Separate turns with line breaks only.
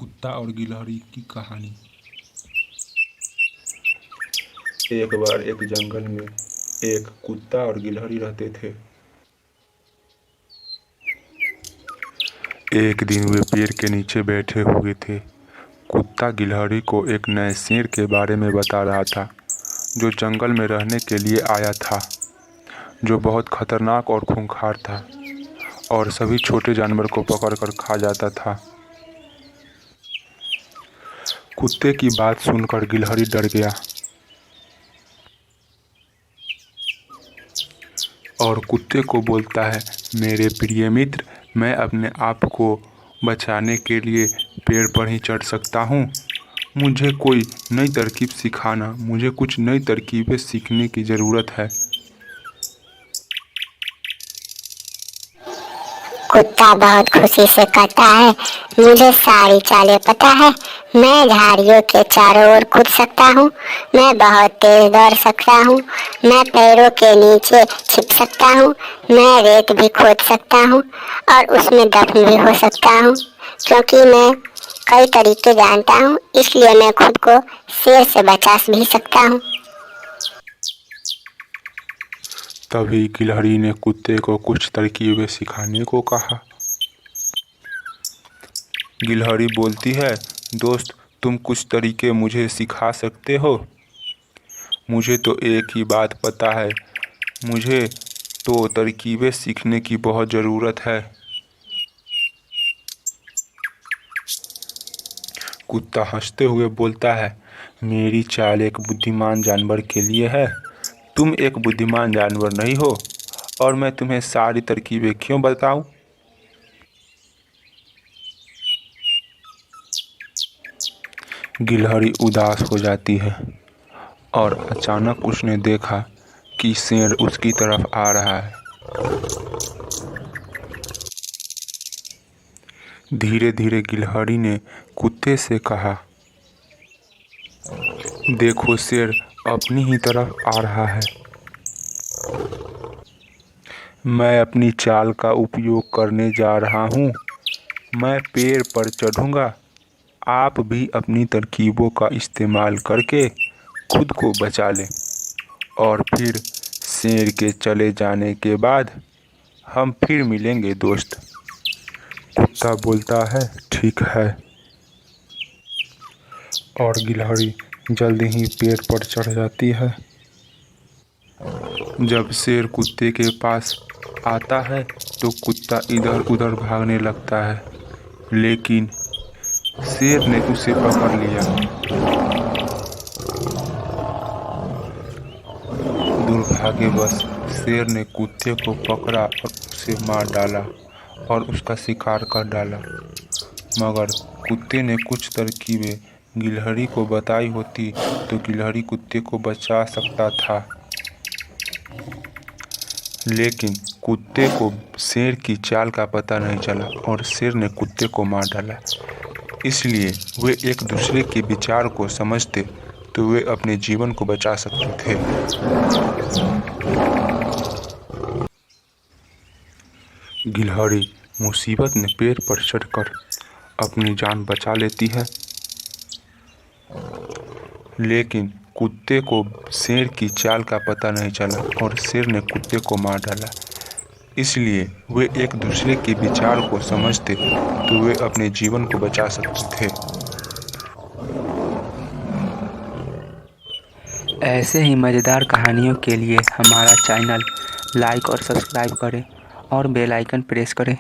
कुत्ता और गिलहरी की कहानी।
एक बार एक जंगल में एक कुत्ता और गिलहरी रहते थे। एक दिन वे पेड़ के नीचे बैठे हुए थे। कुत्ता गिलहरी को एक नए शेर के बारे में बता रहा था जो जंगल में रहने के लिए आया था, जो बहुत खतरनाक और खूंखार था और सभी छोटे जानवर को पकड़कर खा जाता था। कुत्ते की बात सुनकर गिलहरी डर गया और कुत्ते को बोलता है, मेरे प्रिय मित्र, मैं अपने आप को बचाने के लिए पेड़ पर ही चढ़ सकता हूँ। मुझे कोई नई तरकीब सिखाना, मुझे कुछ नई तरकीबें सीखने की ज़रूरत है।
कुत्ता बहुत खुशी से कहता है, मुझे सारी चालें पता है। मैं झाड़ियों के चारों ओर कूद सकता हूँ, मैं बहुत तेज दौड़ सकता हूँ, मैं पेड़ों के नीचे छिप सकता हूँ, मैं रेत भी खोद सकता हूँ और उसमें दफन भी हो सकता हूँ। क्योंकि मैं कई तरीके जानता हूँ, इसलिए मैं खुद को शेर से बचा भी सकता हूँ।
तभी गिलहरी ने कुत्ते को कुछ तरकीबें सिखाने को कहा। गिलहरी बोलती है, दोस्त, तुम कुछ तरीके मुझे सिखा सकते हो? मुझे तो एक ही बात पता है, मुझे तो तरकीबें सीखने की बहुत ज़रूरत है। कुत्ता हंसते हुए बोलता है, मेरी चाल एक बुद्धिमान जानवर के लिए है। तुम एक बुद्धिमान जानवर नहीं हो और मैं तुम्हें सारी तरकीबें क्यों बताऊं? गिलहरी उदास हो जाती है और अचानक उसने देखा कि शेर उसकी तरफ आ रहा है। धीरे धीरे गिलहरी ने कुत्ते से कहा, देखो, शेर अपनी ही तरफ आ रहा है। मैं अपनी चाल का उपयोग करने जा रहा हूँ। मैं पेड़ पर चढ़ूँगा। आप भी अपनी तरकीबों का इस्तेमाल करके खुद को बचा लें और फिर शेर के चले जाने के बाद हम फिर मिलेंगे दोस्त। कुत्ता बोलता है, ठीक है। और गिलहरी जल्दी ही पेड़ पर चढ़ जाती है। जब शेर कुत्ते के पास आता है तो कुत्ता इधर उधर भागने लगता है, लेकिन शेर ने उसे पकड़ लिया। दुर्भाग्यवश शेर ने कुत्ते को पकड़ा और उसे मार डाला और उसका शिकार कर डाला। मगर कुत्ते ने कुछ तरकीबें गिलहरी को बताई होती तो गिलहरी कुत्ते को बचा सकता था, लेकिन कुत्ते को शेर की चाल का पता नहीं चला और शेर ने कुत्ते को मार डाला। इसलिए वे एक दूसरे के विचार को समझते तो वे अपने जीवन को बचा सकते थे। गिलहरी मुसीबत में पेड़ पर चढ़कर अपनी जान बचा लेती है, लेकिन कुत्ते को शेर की चाल का पता नहीं चला और शेर ने कुत्ते को मार डाला। इसलिए वे एक दूसरे के विचार को समझते तो वे अपने जीवन को बचा सकते थे।
ऐसे ही मज़ेदार कहानियों के लिए हमारा चैनल लाइक और सब्सक्राइब करें और बेल आइकन प्रेस करें।